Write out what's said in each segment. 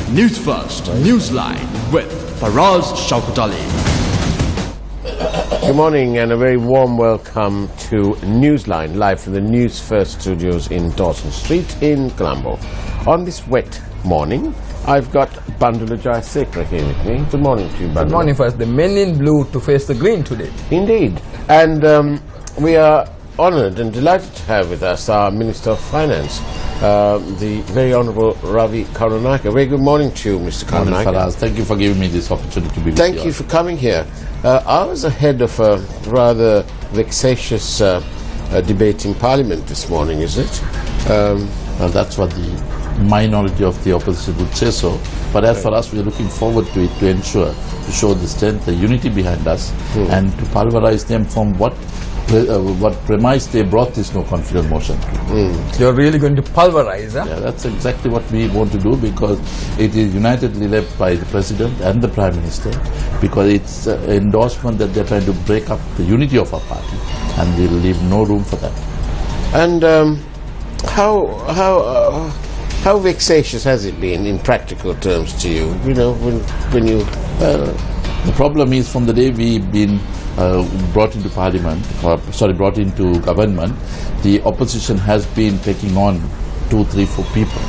Newsfirst Newsline with Faraz Shaukatali. Good morning and a very warm welcome to Newsline, live from the Newsfirst studios in Dawson Street in Colombo. On this wet morning, I've got Bandula Jayasekara here with me. Good morning to you, Bandula. Good morning, first. The men in blue to face the green today. Indeed. And we are honoured and delighted to have with us our Minister of Finance, the very Honourable Ravi Karunaka. Very good morning to you, Mr. Karunaka. Faraz, thank you for giving me this opportunity to be with you. Thank you for coming here. I was ahead of a rather vexatious debate in Parliament this morning, is it? Well, that's what the minority of the opposition would say so. But as for us, we are looking forward to it to ensure, to show the strength, the unity behind us, and to pulverize them from what premise they brought this no confidence motion to. You're really going to pulverize, huh? Yeah, that's exactly what we want to do, because it is unitedly led by the President and the Prime Minister, because it's an endorsement that they're trying to break up the unity of our party, and we'll leave no room for that. And how vexatious has it been in practical terms to you? You know, when you... The problem is, from the day we've been brought into Parliament, brought into government, the opposition has been taking on 2, 3, 4 people,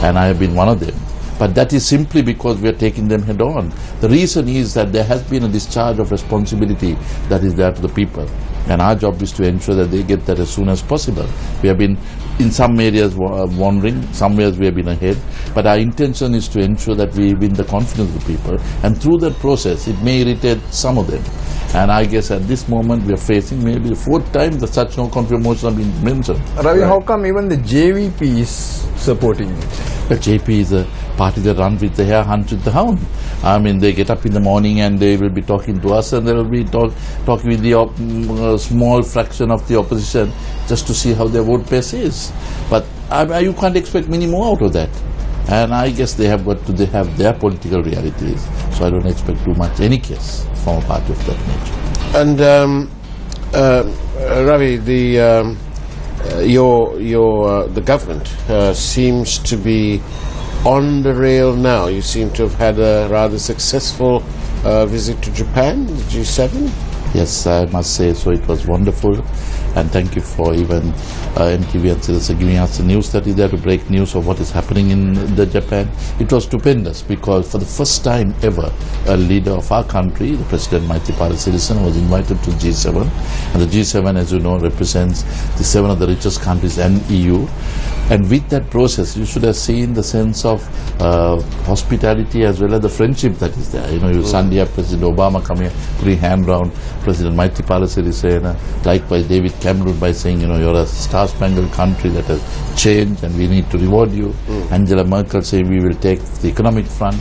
and I have been one of them. But that is simply because we are taking them head on. The reason is that there has been a discharge of responsibility that is there to the people, and our job is to ensure that they get that as soon as possible. We have been in some areas wandering, some areas we have been ahead, but our intention is to ensure that we win the confidence of the people, and through that process it may irritate some of them. And I guess at this moment we are facing maybe the 4th time that such no confidence motions have been mentioned. Ravi, how come even the JVP is supporting it? The JP is a party that runs with the hare, hunts with the hound. I mean, they get up in the morning and they will be talking to us, and they will be talking with the small fraction of the opposition just to see how their vote base is. But you can't expect many more out of that. And I guess they have have their political realities. So I don't expect too much, any case, from a party of that nature. And Ravi, the government seems to be on the rail now. You seem to have had a rather successful visit to Japan, the G7. Yes, I must say so. It was wonderful, and thank you for even MTV and Citizen giving us the news that is there to break news of what is happening in the Japan. It was stupendous, because for the first time ever, a leader of our country, the President Maithripala Sirisena, was invited to G7, and the G7, as you know, represents the 7 of the richest countries and EU. And with that process, you should have seen the sense of hospitality as well as the friendship that is there. You know, you suddenly have President Obama come here, putting hand round President Maithripala Sirisena, likewise David Cameron, by saying, you know, you're a star-spangled country that has changed and we need to reward you. Angela Merkel saying we will take the economic front.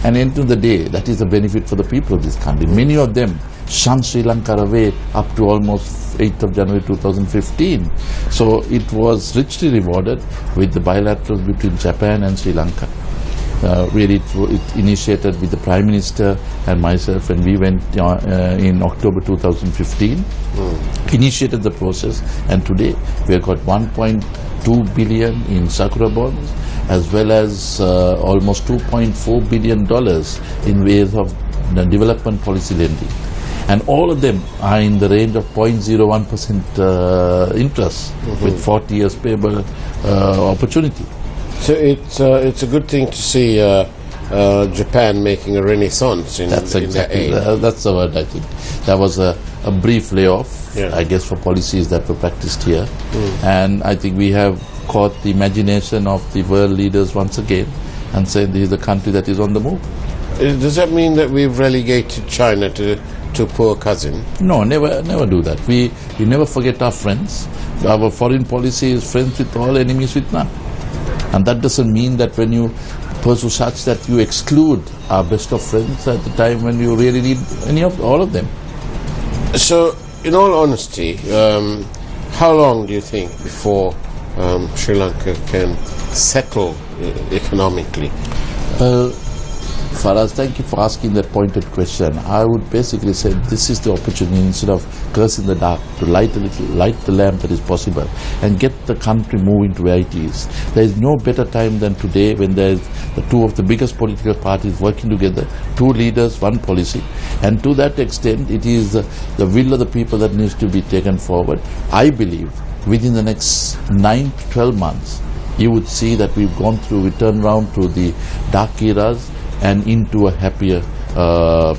And at the end of the day, that is the benefit for the people of this country. Many of them shunned Sri Lanka away up to almost 8th of January 2015. So it was richly rewarded with the bilaterals between Japan and Sri Lanka. Really, it initiated with the Prime Minister and myself, and we went in October 2015, initiated the process, and today we have got 1.2 billion in Sakura bonds, as well as almost $2.4 billion in ways of development policy lending. And all of them are in the range of 0.01% interest, with 40 years payable opportunity. So it's a good thing to see Japan making a renaissance in That's exactly, in their aid. that's the word, I think. That was a brief layoff, I guess, for policies that were practiced here. And I think we have caught the imagination of the world leaders once again, and said this is a country that is on the move. Does that mean that we've relegated China to poor cousin? No, never do that. We never forget our friends. Our foreign policy is friends with all, enemies with none. And that doesn't mean that when you pursue such that you exclude our best of friends at the time when you really need all of them. So, in all honesty, how long do you think before Sri Lanka can settle economically? Faraz, thank you for asking that pointed question. I would basically say this is the opportunity, instead of curse in the dark, to light the lamp that is possible and get the country moving to where it is. There is no better time than today, when there is the two of the biggest political parties working together, two leaders, one policy, and to that extent it is the will of the people that needs to be taken forward. I believe within the next 9 to 12 months, you would see that we turn round to the dark eras and into a happier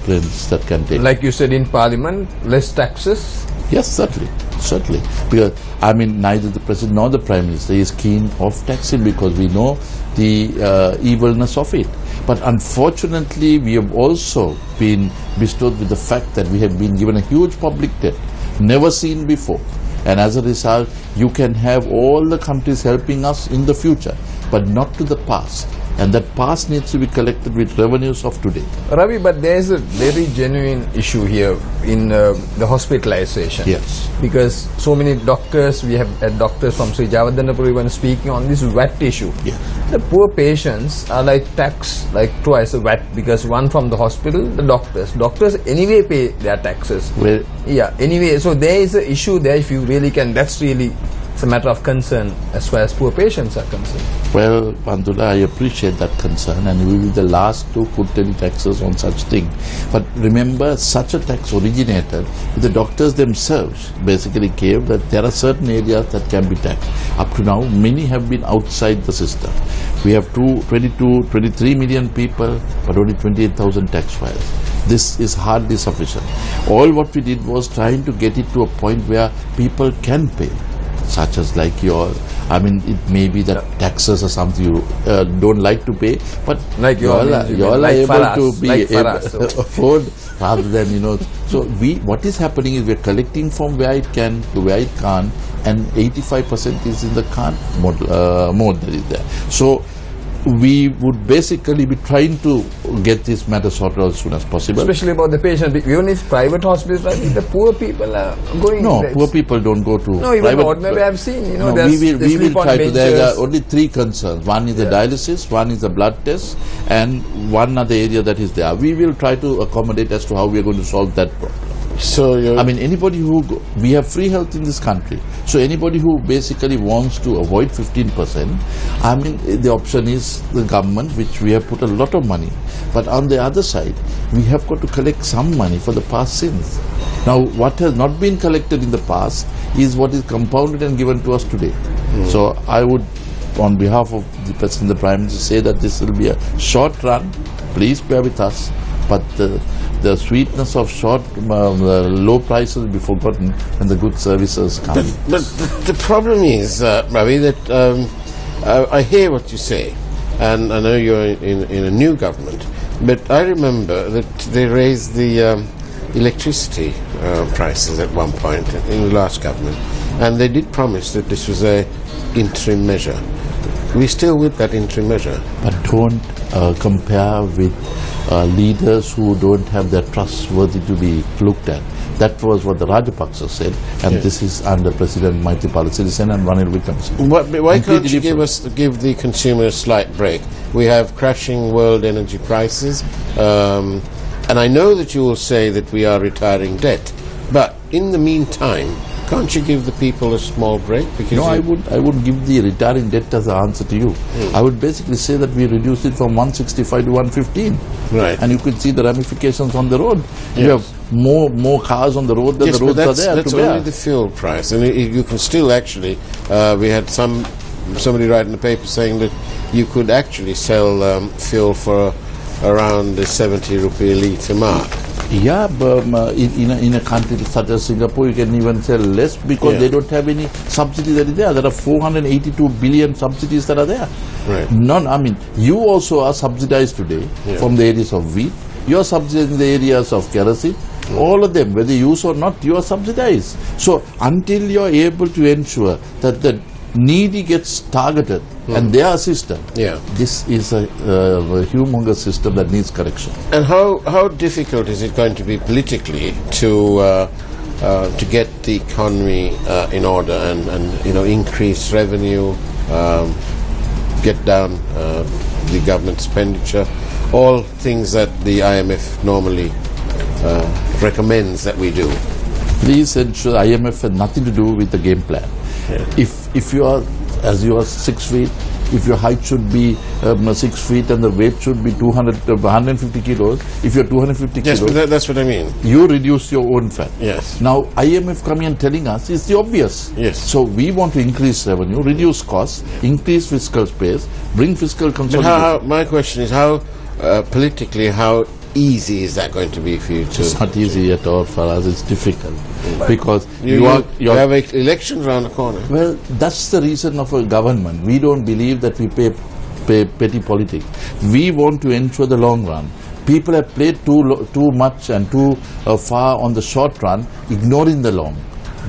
place that can take. Like you said in Parliament, less taxes. Yes, certainly. Because, I mean, neither the President nor the Prime Minister is keen of taxing, because we know the evilness of it. But unfortunately, we have also been bestowed with the fact that we have been given a huge public debt, never seen before. And as a result, you can have all the countries helping us in the future, but not to the past. And that past needs to be collected with revenues of today. Ravi, but there is a very genuine issue here in the hospitalization. Yes. Because so many doctors, we have had doctors from Sri Javadanapur even speaking on this VAT issue. Yes. The poor patients are like taxed like twice a VAT, because one from the hospital, the doctors. Doctors anyway pay their taxes. Well, yeah, anyway, so there is an issue there, if you really can, that's really, it's a matter of concern as far as poor patients are concerned. well, Bandula, I appreciate that concern, and we will be the last to put any taxes on such thing. But remember, such a tax originated with the doctors themselves basically gave that there are certain areas that can be taxed. Up to now, many have been outside the system. We have 23 million people, but only 28,000 tax files. This is hardly sufficient. All what we did was trying to get it to a point where people can pay, such as like it may be that taxes are something you don't like to pay, but like you all are able Faraz, to be like able Faraz, to afford, rather than, So what is happening is we're collecting from where it can to where it can't, and 85% is in the can't mode that is there. So we would basically be trying to get this matter sorted out as soon as possible. Especially about the patient. Even if private hospitals, the poor people are going. No, poor people don't go to no, even private. ordinary I've seen. No, we will try to. There are only three concerns. One is the dialysis, one is the blood test, and one other area that is there. We will try to accommodate as to how we are going to solve that problem. So anybody we have free health in this country. So anybody who basically wants to avoid 15%, the option is the government, which we have put a lot of money. But on the other side, we have got to collect some money for the past sins. Now, what has not been collected in the past is what is compounded and given to us today. So I would, on behalf of the President and the Prime Minister, say that this will be a short run. Please bear with us. But the sweetness of low prices will be forgotten when the good services come. But the problem is, Ravi, that I hear what you say, and I know you're in a new government, but I remember that they raised the electricity prices at one point in the last government, and they did promise that this was a interim measure. We're still with that interim measure. But don't compare with leaders who don't have their trustworthy to be looked at. That was what the Rajapaksa said, and this is under President Maithripala Sirisena and Ranil Wickremesinghe. Why can't you give the consumer a slight break? We have crashing world energy prices, and I know that you will say that we are retiring debt, but in the meantime, can't you give the people a small break? Because no, I would give the retiring debt as the answer to you. I would basically say that we reduced it from 165 to 115. Right. And you could see the ramifications on the road. Yes. You have more cars on the road than the roads are there. That's only the fuel price. And you can still actually, we had somebody write in the paper saying that you could actually sell fuel for around the 70 rupee a litre mark. Yeah, but in a country such as Singapore, you can even sell less because they don't have any subsidy that is there. There are 482 billion subsidies that are there. Right. None. You also are subsidized today from the areas of wheat. You are subsidized in the areas of kerosene. All of them, whether you use or not, you are subsidized. So until you are able to ensure that the needy gets targeted and they are assisted, this is a humongous system that needs correction. And how difficult is it going to be politically to get the economy in order and increase revenue, get down the government expenditure, all things that the IMF normally recommends that we do. Please ensure IMF has nothing to do with the game plan. Yeah. If you are, as you are 6 feet, if your height should be 6 feet and the weight should be 150 kilos, if you're 250 Yes, kilos, but that's what I mean. you reduce your own fat. Yes. Now, IMF coming and telling us is the obvious. Yes. So we want to increase revenue, reduce costs, increase fiscal space, bring fiscal But consolidation. my question is, how politically, how easy is that going to be for you to? It's not easy at all for us. It's difficult because You have elections around the corner. Well, that's the reason of a government. We don't believe that we pay petty politics. We want to ensure the long run. People have played too much and too far on the short run, ignoring the long.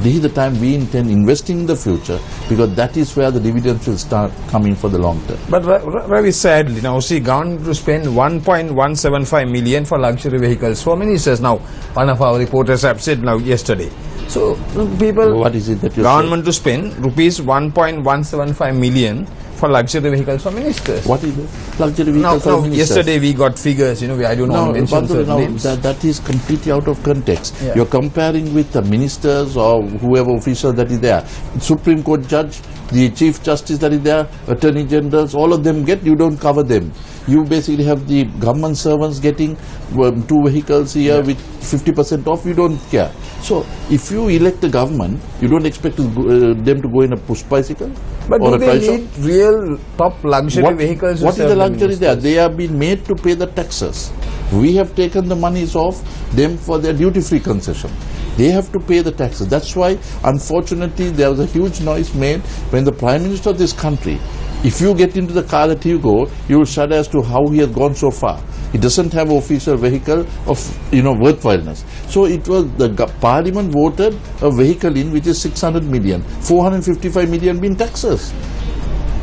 This is the time we intend investing in the future, because that is where the dividends will start coming for the long term. But Ravi, sadly, now see, government to spend 1.175 million for luxury vehicles for ministers. Now, one of our reporters have said now yesterday. So people, What is it that you government to spend rupees 1.175 million for luxury vehicles for ministers. What is it? Luxury vehicles for Now, ministers? yesterday we got figures, I don't want to mention certain names. That is completely out of context. Yeah. You're comparing with the ministers or whoever official that is there. Supreme Court judge, the Chief Justice that is there, Attorney Generals, all of them get, you don't cover them. You basically have the government servants getting 2 vehicles a year with 50% off, you don't care. So, if you elect a government, you don't expect them to go in a push bicycle? But or do a they tricycle? need real top luxury vehicles? to What is serve the luxury there? ministers? They have been made to pay the taxes. We have taken the monies off them for their duty-free concession. They have to pay the taxes. That's why, unfortunately, there was a huge noise made when the Prime Minister of this country, if you get into the car that you go, you will shudder as to how he has gone so far. He doesn't have an official vehicle of, worthwhileness. So it was the Parliament voted a vehicle in which is 600 million, 455 million being taxes.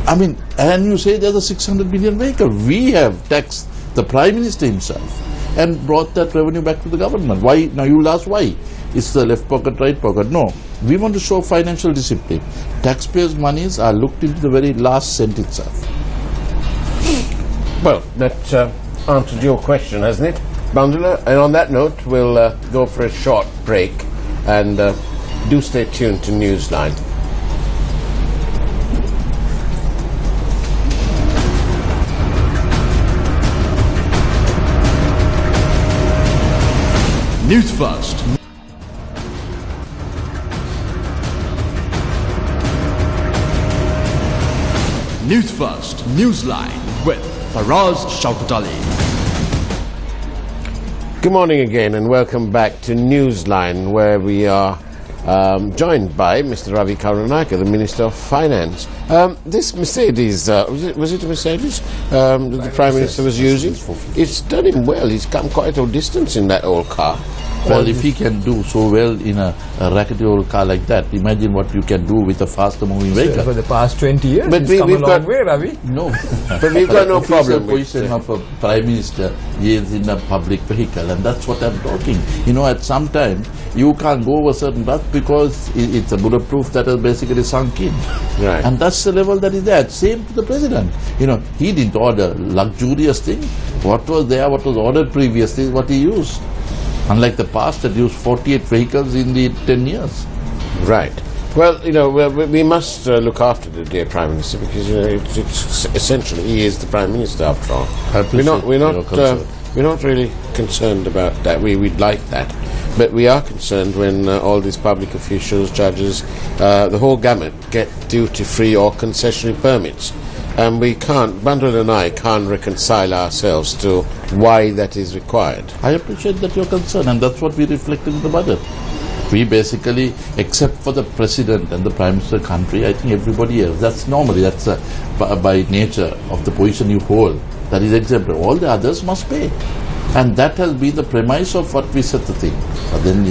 I mean, and you say there's a 600 million vehicle. We have taxed the Prime Minister himself and brought that revenue back to the government. Why? Now you'll ask why. It's the left pocket, right pocket. No. We want to show financial discipline. Taxpayers' monies are looked into the very last cent itself. Well, that answered your question, hasn't it, Bandula? And on that note, we'll go for a short break, and do stay tuned to Newsline. Newsfirst. Newsfirst Newsline with Faraz Shaukat Ali. Good morning again, and welcome back to Newsline, where we are joined by Mr. Ravi Karunaka, the Minister of Finance. This Mercedes, was it a Mercedes that the Prime Minister was using? It's done him well. He's come quite a distance in that old car. Well, if he can do so well in a rackety old car like that, imagine what you can do with a faster moving vehicle. For the past 20 years, But it's come we've a long got- way, Ravi. No. But we've got no problem The with position of a Prime Minister is in a public vehicle, and that's what I'm talking. At some time, you can't go over certain path because it's a bulletproof that is basically sunk in. Right. And that's the level that is there. Same to the President. He didn't order luxurious thing. What was there, what was ordered previously is what he used. Unlike the past that used 48 vehicles in the 10 years. Right. Well, we must look after the dear Prime Minister, because it's essentially he is the Prime Minister after all. I appreciate We're your not concern. we're not really concerned about that. We'd like that, but we are concerned when all these public officials, judges, the whole gamut get duty-free or concessionary permits. And we can't, Bandul and I can't reconcile ourselves to why that is required. I appreciate that you're concerned, and that's what we reflected in the budget. We basically, except for the President and the Prime Minister country, I think everybody else, that's normally, that's by nature of the position you hold, that is exemplary. All the others must pay. And that has been the premise of what we set the thing. But then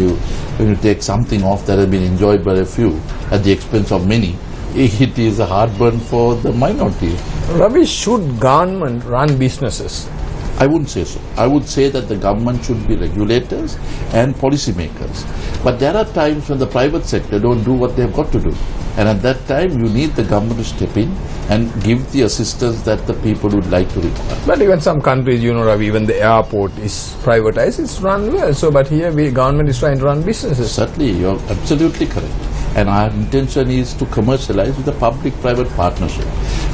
when you take something off that has been enjoyed by a few at the expense of many, it is a heartburn for the minority. Ravi, should government run businesses I wouldn't say so. I would say that the government should be regulators and policymakers. But there are times when the private sector don't do what they've got to do. And at that time, you need the government to step in and give the assistance that the people would like to require. But even some countries, you know, Ravi, even the airport is privatized, it's run well. So, but here, government is trying to run businesses. Certainly, you're absolutely correct. And our intention is to commercialize with a public-private partnership.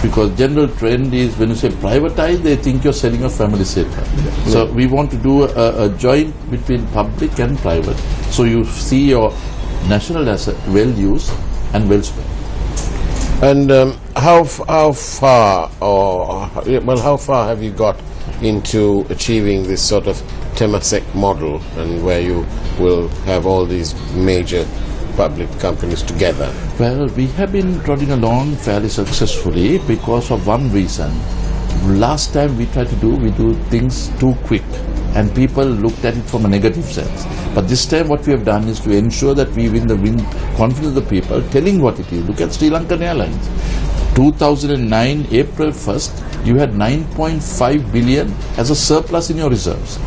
Because general trend is when you say privatize, they think you're selling a family sector. So we want to do a joint between public and private. So you see your national asset well used and well spent. And how far have you got into achieving this sort of Temasek model, and where you will have all these major public companies together? Well, we have been trotting along fairly successfully because of one reason. Last time we do things too quick, and people looked at it from a negative sense. But this time what we have done is to ensure that we win confidence of the people, telling what it is. Look at Sri Lankan Airlines. 2009, April 1st, you had 9.5 billion as a surplus in your reserves.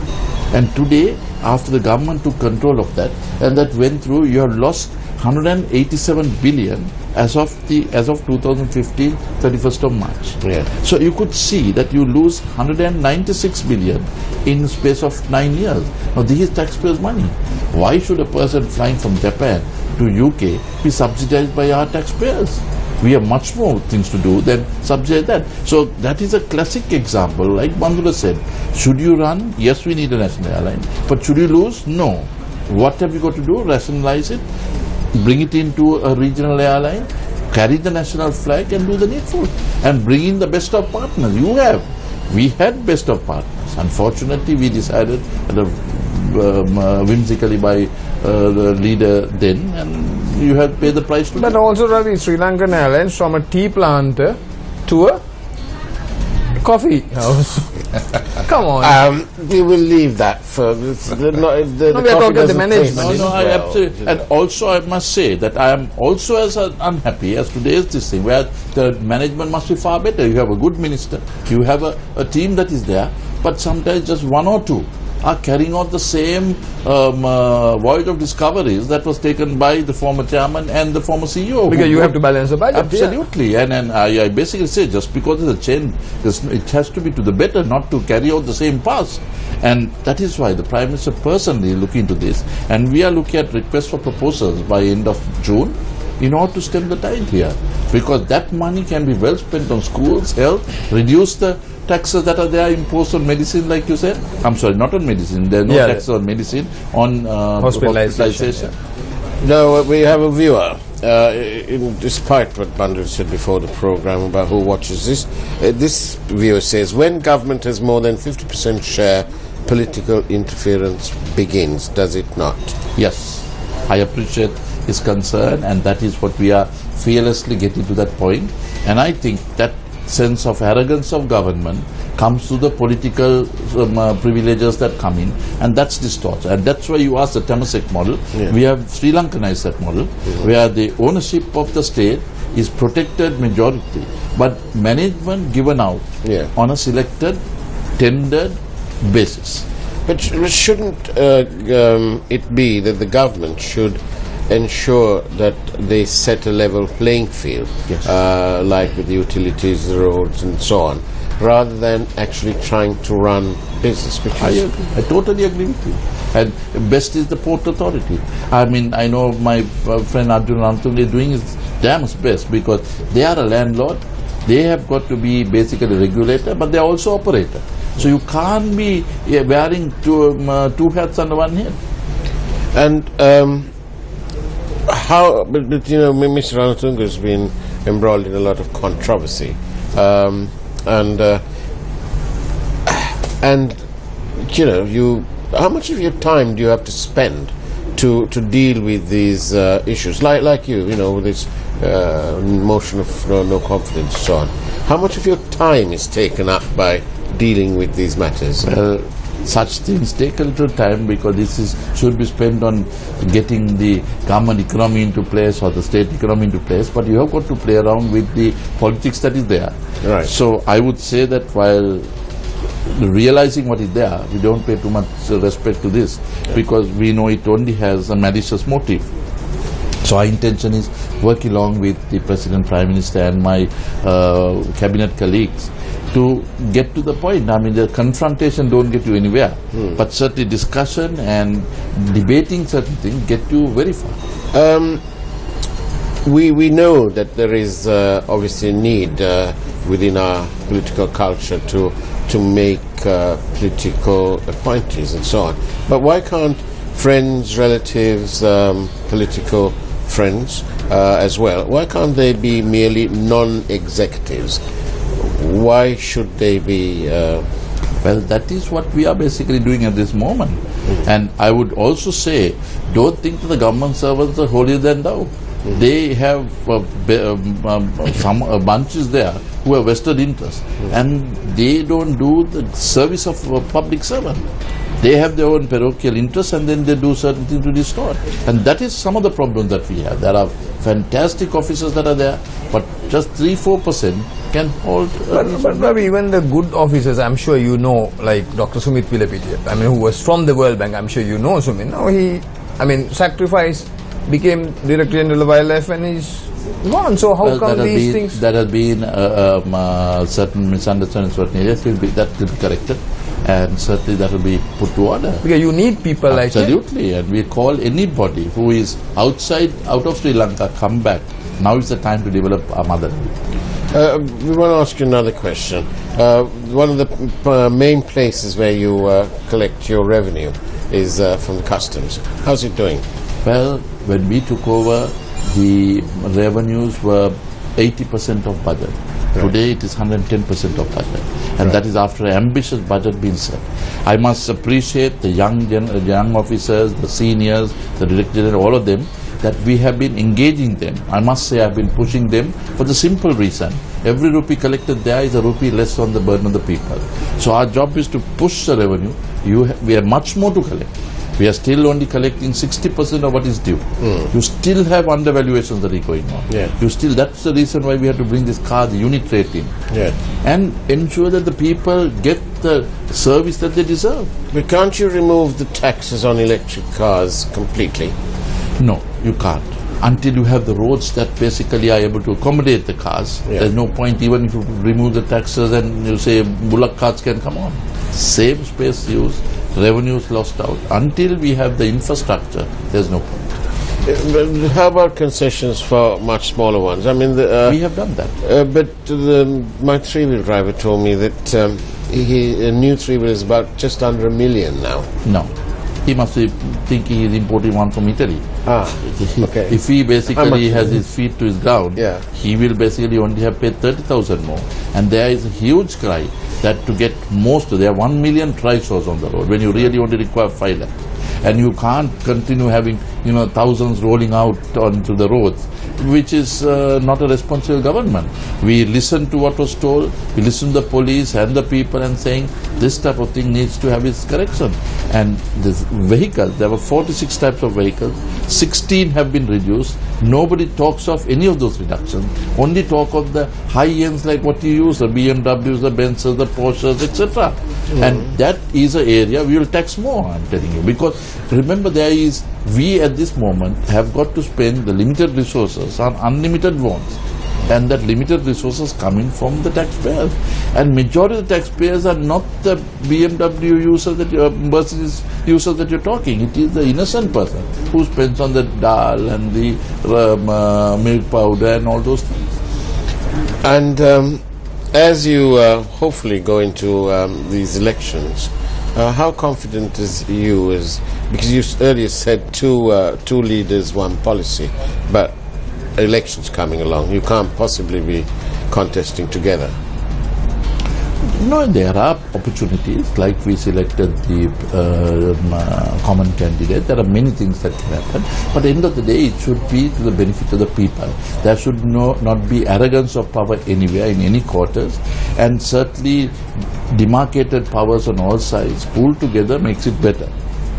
And today, after the government took control of that, and that went through, you have lost 187 billion as of 2015, 31st of March. Yeah. So you could see that you lose 196 billion in the space of 9 years. Now this is taxpayers' money. Why should a person flying from Japan to UK be subsidized by our taxpayers? We have much more things to do than subsidize that. So that is a classic example. Like Bandula said, should you run? Yes, we need a national airline. But should you lose? No. What have you got to do? Rationalize it, bring it into a regional airline, carry the national flag and do the needful. And bring in the best of partners. We had best of partners. Unfortunately, we decided whimsically by the leader then, and you have to pay the price to But that. also, Ravi, Sri Lankan Airlines from a tea planter to a coffee house. Come on. We will leave that for the we are talking the management. No, I absolutely. And also, I must say that I am also as unhappy as today's this thing, where the management must be far better. You have a good minister, you have a team that is there, but sometimes just one or two are carrying out the same voyage of discoveries that was taken by the former chairman and the former CEO. Because you have to balance the budget. Absolutely. Yeah. And I basically say, just because there's a change, it has to be to the better, not to carry out the same path. And that is why the Prime Minister personally looking into this. And we are looking at requests for proposals by end of June in order to stem the tide here. Because that money can be well spent on schools, health, reduce the taxes that are there imposed on medicine, like you said. I'm sorry, not on medicine. There are no taxes on medicine, on hospitalization. No, we have a viewer. Despite what Bandhu said before the program about who watches this viewer says, when government has more than 50% share, political interference begins, does it not? Yes, I appreciate his concern, and that is what we are fearlessly getting to that point. And I think that sense of arrogance of government comes to the political privileges that come in, and that's distorted. And that's why you ask the Temasek model. Yeah. We have Sri Lankanized that model, where the ownership of the state is protected majority, but management given out on a selected, tendered basis. But shouldn't it be that the government should ensure that they set a level playing field, like with the utilities, the roads and so on, rather than actually trying to run business? I totally agree with you. And best is the Port Authority. I mean, I know my friend Arjun Ranthule is doing his damn best, because they are a landlord. They have got to be basically a regulator, but they are also operator. So you can't be wearing two hats under one head. And how, but you know, Mr. Ranatunga has been embroiled in a lot of controversy, and you know, how much of your time do you have to spend to deal with these issues, like you know, with this motion of no confidence and so on? How much of your time is taken up by dealing with these matters? Well, such things take a little time, because this should be spent on getting the government economy into place or the state economy into place, but you have got to play around with the politics that is there. Right. So I would say that while realizing what is there, we don't pay too much respect to this, because we know it only has a malicious motive. So our intention is work along with the President, Prime Minister and my cabinet colleagues to get to the point. I mean, the confrontation don't get you anywhere, but certainly discussion and debating certain things get you very far. We know that there is obviously a need within our political culture to make political appointees and so on. But why can't friends, relatives, political friends as well, why can't they be merely non-executives? Why should they be... Well, that is what we are basically doing at this moment. And I would also say, don't think that the government servants are holier than thou. They have some bunches there who have vested interest, and they don't do the service of a public servant. They have their own parochial interests, and then they do certain things to distort. And that is some of the problems that we have. There are fantastic officers that are there, but just 3-4% can hold. But even the good officers, I'm sure you know, like Dr. Sumit Pilapitiya, I mean, who was from the World Bank, I'm sure you know Sumit. Now he, sacrificed, became Director General of Wildlife, and he's gone. So how come these things... There has been certain misunderstandings, certain areas, that will be corrected, and certainly that will be put to order. Because you need people like him. Absolutely, and we call anybody who is out of Sri Lanka, come back. Now is the time to develop our motherland. We want to ask you another question. One of the main places where you collect your revenue is from the customs. How's it doing? Well, when we took over, the revenues were 80% of budget. Right. Today it is 110% of budget. And that is after an ambitious budget being set. I must appreciate the young officers, the seniors, the Director General, all of them, that we have been engaging them. I must say I've been pushing them for the simple reason. Every rupee collected there is a rupee less on the burden of the people. So our job is to push the revenue. We have much more to collect. We are still only collecting 60% of what is due. You still have undervaluations that are going on. Yeah. That's the reason why we have to bring this car, the unit rate in. Yeah. And ensure that the people get the service that they deserve. But can't you remove the taxes on electric cars completely? No, you can't. Until you have the roads that basically are able to accommodate the cars, there's no point even if you remove the taxes and you say bullock carts can come on. Same space used, revenues lost out. Until we have the infrastructure, there's no point. How about concessions for much smaller ones? I mean, we have done that. But my three-wheel driver told me that a new three-wheel is about just under $1 million now. No. He must be thinking he's importing one from Italy. Okay. If he basically has his feet to his ground, he will basically only have paid 30,000 more. And there is a huge cry that to get there are 1 million trishaws on the road when you really only require 5 lakhs. And you can't continue having thousands rolling out onto the roads, which is not a responsible government. We listen to what was told, we listen to the police and the people and saying this type of thing needs to have its correction. And this vehicles, there were 46 types of vehicles, 16 have been reduced. Nobody talks of any of those reductions, only talk of the high ends like what you use, the BMWs, the Benzes, the Porsches, etc. And that is an area we will tax more, I'm telling you, because remember we at this moment have got to spend the limited resources on unlimited wants, and that limited resources coming from the taxpayers, and majority of the taxpayers are not the BMW users Mercedes users that you're talking. It is the innocent person who spends on the dal and the milk powder and all those things. And as you hopefully go into these elections, how confident is you? Because you earlier said two leaders, one policy, but elections coming along, you can't possibly be contesting together. No, there are opportunities, like we selected the common candidate. There are many things that can happen. But at the end of the day, it should be to the benefit of the people. There should not be arrogance of power anywhere, in any quarters. And certainly, demarcated powers on all sides, pulled together makes it better.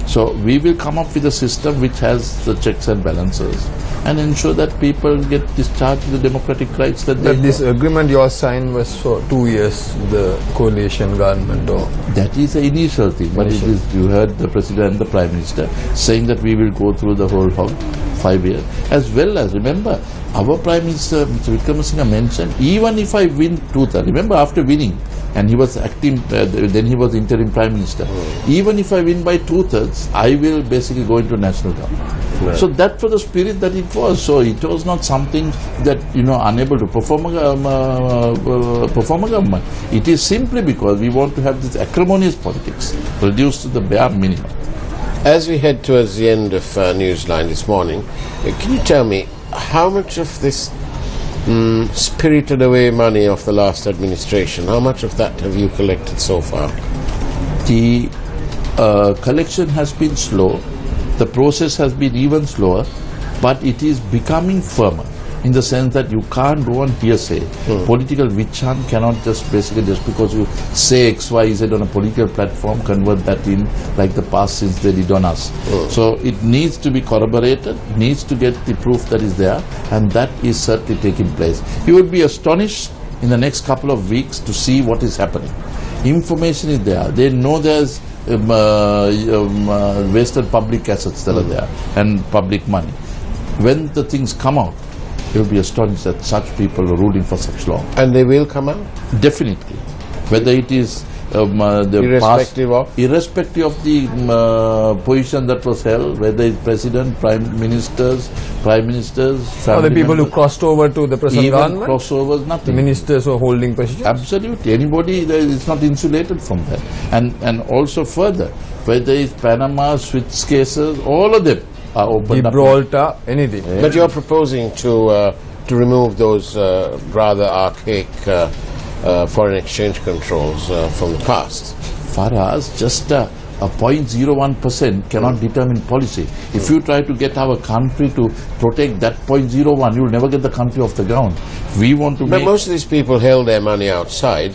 So we will come up with a system which has the checks and balances and ensure that people get discharged the democratic rights that they But this have. agreement you signed was for 2 years, the coalition government, or That is the initial thing, but it is, you heard the President and the Prime Minister saying that we will go through the whole 5 years, as well as, remember, our Prime Minister, Mr. Wickremesinghe, mentioned, even if I win 2/3, remember after winning, and he was acting, then he was interim Prime Minister, even if I win by 2/3, I will basically go into national government. Right. So that was the spirit that it was. So it was not something that, unable to perform a government. It is simply because we want to have this acrimonious politics reduced to the bare minimum. As we head towards the end of Newsline this morning, can you tell me how much of this spirited away money of the last administration, how much of that have you collected so far? The collection has been slow, the process has been even slower, but it is becoming firmer in the sense that you can't go on hearsay. Political witch hunt cannot just because you say X, Y, Z on a political platform, convert that in like the past since they did on us. So it needs to be corroborated, needs to get the proof that is there, and that is certainly taking place. You would be astonished in the next couple of weeks to see what is happening. Information is there. They know there's wasted public assets that are there and public money. When the things come out, you will be astonished that such people are ruling for such long. And they will come out? Definitely. Whether it is the Irrespective past, of? irrespective of the position that was held, whether it's president, prime ministers, or the people who members, crossed over to the present even government, crossovers, the nothing. ministers who are holding positions. Absolutely. Anybody is not insulated from that. And also further, whether it's Panama, Swiss cases, all of them are open. Gibraltar, anything. But you're proposing to remove those rather archaic foreign exchange controls from the past. For us, just a 0.01% cannot determine policy. If you try to get our country to protect that 0.01, you will never get the country off the ground. We want to But make... most of these people held their money outside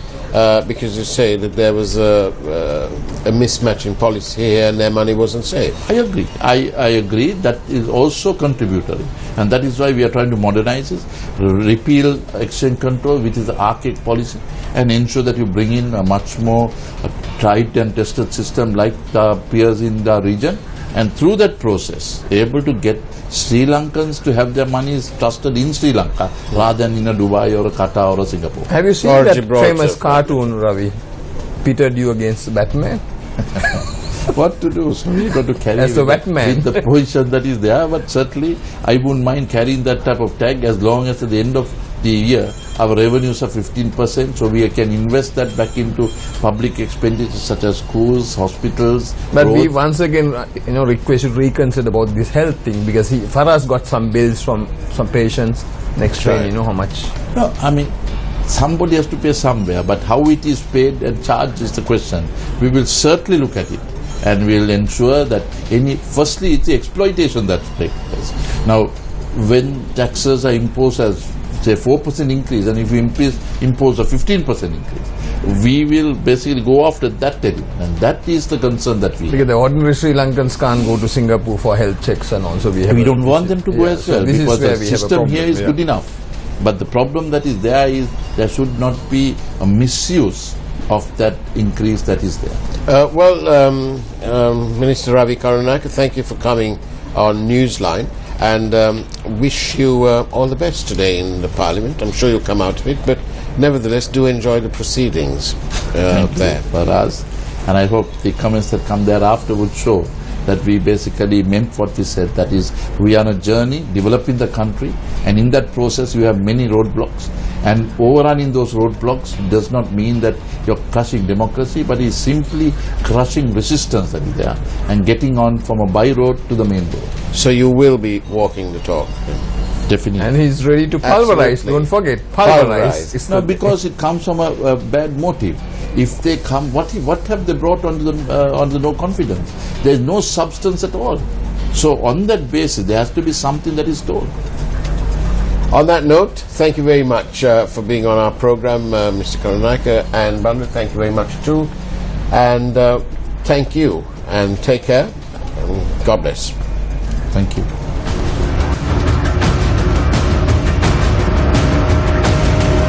because you say that there was a mismatch in policy here and their money wasn't safe. I agree. I agree. That is also contributory. And that is why we are trying to modernize it, repeal exchange control, which is the archaic policy, and ensure that you bring in a much more tried and tested system like the peers in the region. And through that process, able to get Sri Lankans to have their monies trusted in Sri Lanka rather than in a Dubai or a Qatar or a Singapore. Have you seen Or that Gibraltar. famous cartoon, Ravi? Pitted you against Batman? What to do? So we got to carry As a with wet man. with the position that is there, but certainly I wouldn't mind carrying that type of tag as long as at the end of the year our revenues are 15%, so we can invest that back into public expenditures such as schools, hospitals, But we roads. once again, request you to reconsider about this health thing, because Farah's got some bills from some patients. Next train, you know how much. No, I mean, somebody has to pay somewhere, but how it is paid and charged is the question. We will certainly look at it, and we will ensure that firstly, it's the exploitation that takes place. Now, when taxes are imposed as, say, 4% increase, and if we impose a 15% increase, we will basically go after that element, and that is the concern that we have. Because the ordinary Sri Lankans can't go to Singapore for health checks, and also we have. We don't want them to go as so well, this is because where the we have a system problem, here is yeah. good enough. But the problem that is there should not be a misuse of that increase that is there. Minister Ravi Karunaka, thank you for coming on Newsline, and wish you all the best today in the Parliament. I'm sure you'll come out of it, but nevertheless, do enjoy the proceedings there. For us, and I hope the comments that come thereafter would show that we basically meant what we said, that is, we are on a journey developing the country, and in that process we have many roadblocks, and overrunning those roadblocks does not mean that you're crushing democracy, but is simply crushing resistance that is there and getting on from a by road to the main road. So you will be walking the talk. Definitely. And he's ready to pulverize. Absolutely. Don't forget, Pulverize. pulverize. It's No, not because it comes from a bad motive. If they come, what have they brought on the no confidence? There is no substance at all. So on that basis, there has to be something that is told. On that note, thank you very much for being on our program, Mr. Karunaka, and Bandhu, thank you very much too. And thank you, and take care. God bless. Thank you.